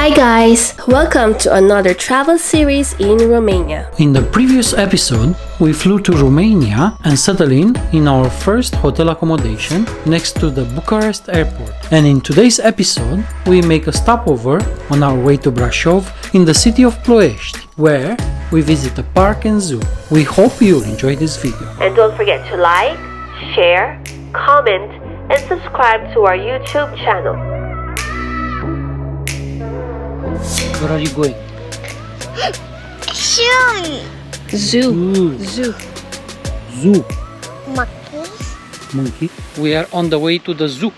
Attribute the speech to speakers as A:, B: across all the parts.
A: Hi guys! Welcome to another travel series in Romania.
B: In the previous episode, we flew to Romania and settled in our first hotel accommodation next to the Bucharest airport. And in today's episode, we make a stopover on our way to Brasov in the city of Ploiești, where we visit a park and zoo. We hope you'll enjoy this video.
A: And don't forget to like, share, comment, and subscribe to our YouTube channel.
B: Where are you going?
A: Zoo.
B: Zoo.
C: Monkeys.
B: Monkey. We are on the way to the zoo.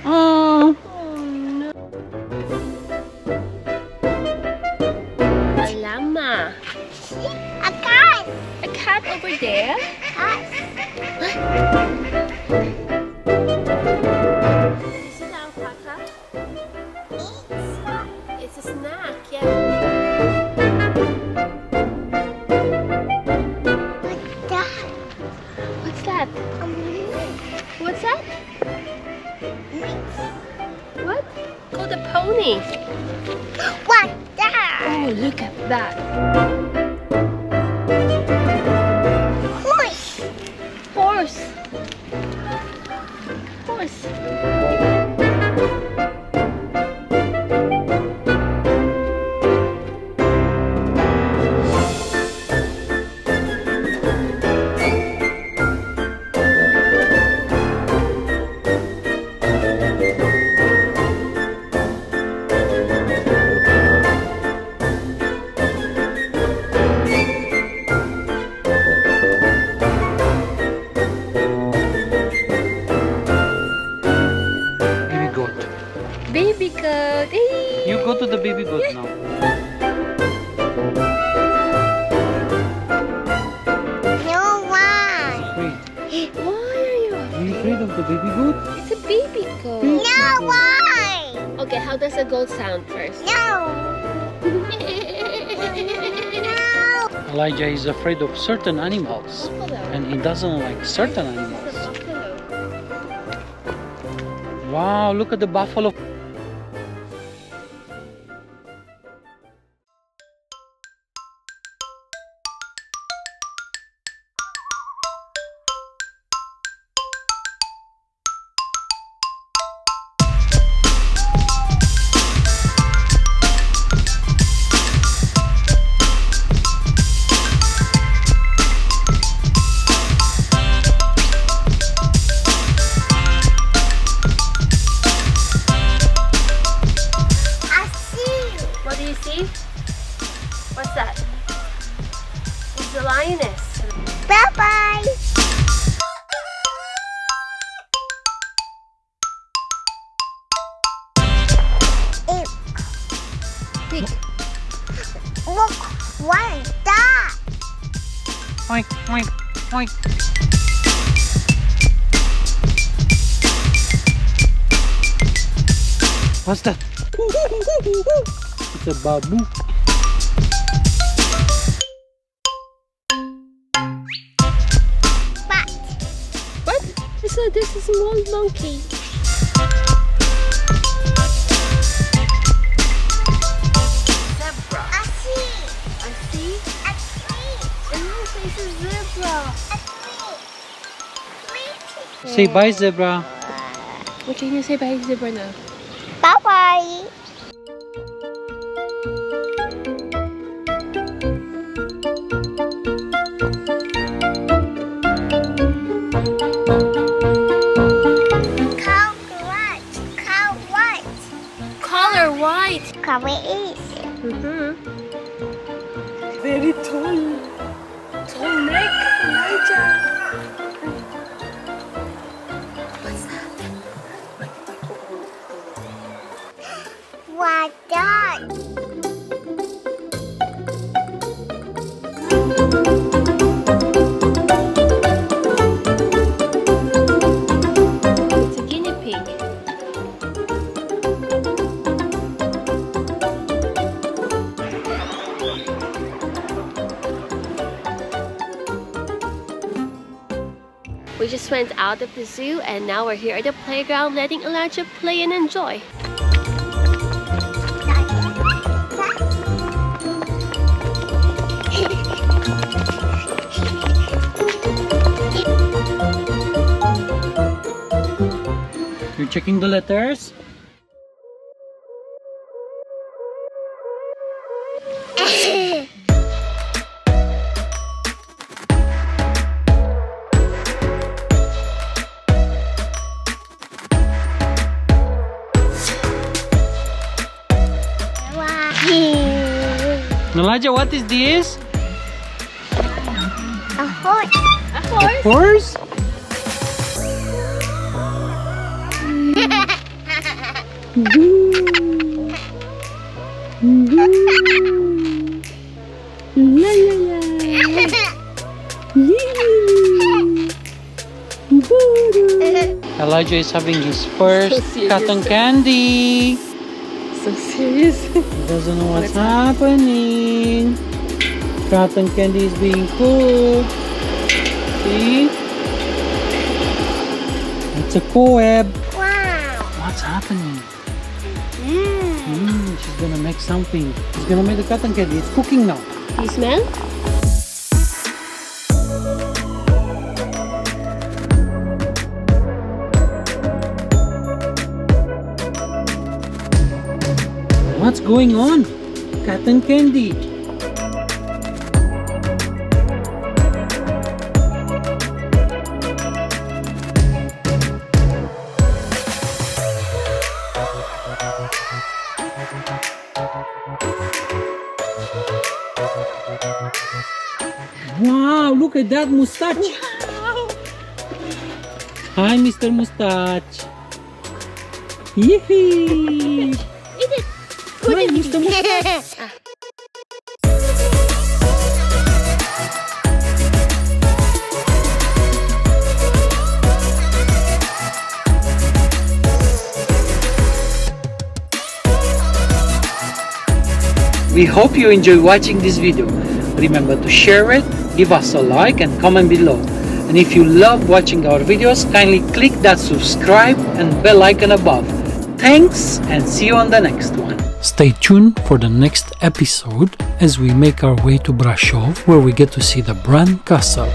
A: Oh no. A llama.
C: A cat.
A: A cat over there. Sit down, Kaka. It's a snack, yeah. What's that? What's that? What? Oh, the pony.
C: What's that?
A: Oh, look at that.
C: Horse.
A: Horse. Horse. Baby goat. Hey.
B: You go to the baby goat now.
C: No one.
B: Afraid.
A: Why are you?
B: Are you afraid of the baby goat?
A: It's a baby goat.
C: No one.
A: Okay, how does a goat sound first?
C: No. No.
B: Elijah is afraid of certain animals,
A: Buffalo.
B: and he doesn't like certain
A: It's
B: animals.
A: a buffalo.
B: Wow, look at the buffalo.
A: What do you see? What's that? It's a lioness.
C: Bye-bye.
A: Pig.
C: Look, what's that?
B: Oink, oink, oink. What's that? It's a babu.
C: Bat.
A: What? This is a small monkey. Zebra.
C: I see.
A: I see.
C: A tree.
A: Oh, it's a zebra.
C: A tree.
B: Say bye, zebra.
A: What can you say by zebra now?
C: Bye-bye. Cow what? Cow what?
A: Color white.
C: Cow is.
A: Very tall. Tall neck, Elijah. What's that?
C: What's that?
A: We just went out of the zoo and now we're here at the playground letting Elijah play and enjoy.
B: You're checking the letters? Elijah, what is this?
C: A horse.
A: A horse?
B: A horse? Elijah is having his first cotton candy.
A: So serious.
B: He doesn't know what's happening. Cotton candy is being cooked. See? It's a co-web.
C: Wow.
B: What's happening? She's gonna make something. She's gonna make the cotton candy. It's cooking now.
A: You smell?
B: What's going on? Cotton candy. Wow, look at that mustache.
A: Wow.
B: Hi, Mr. Mustache. Yippee.
A: Eat it.
B: Hi, Mr. Mustache. We hope you enjoy watching this video. Remember to share it, give us a like and comment below. And if you love watching our videos, kindly click that subscribe and bell icon above. Thanks and see you on the next one. Stay tuned for the next episode as we make our way to Brasov, where we get to see the Bran Castle.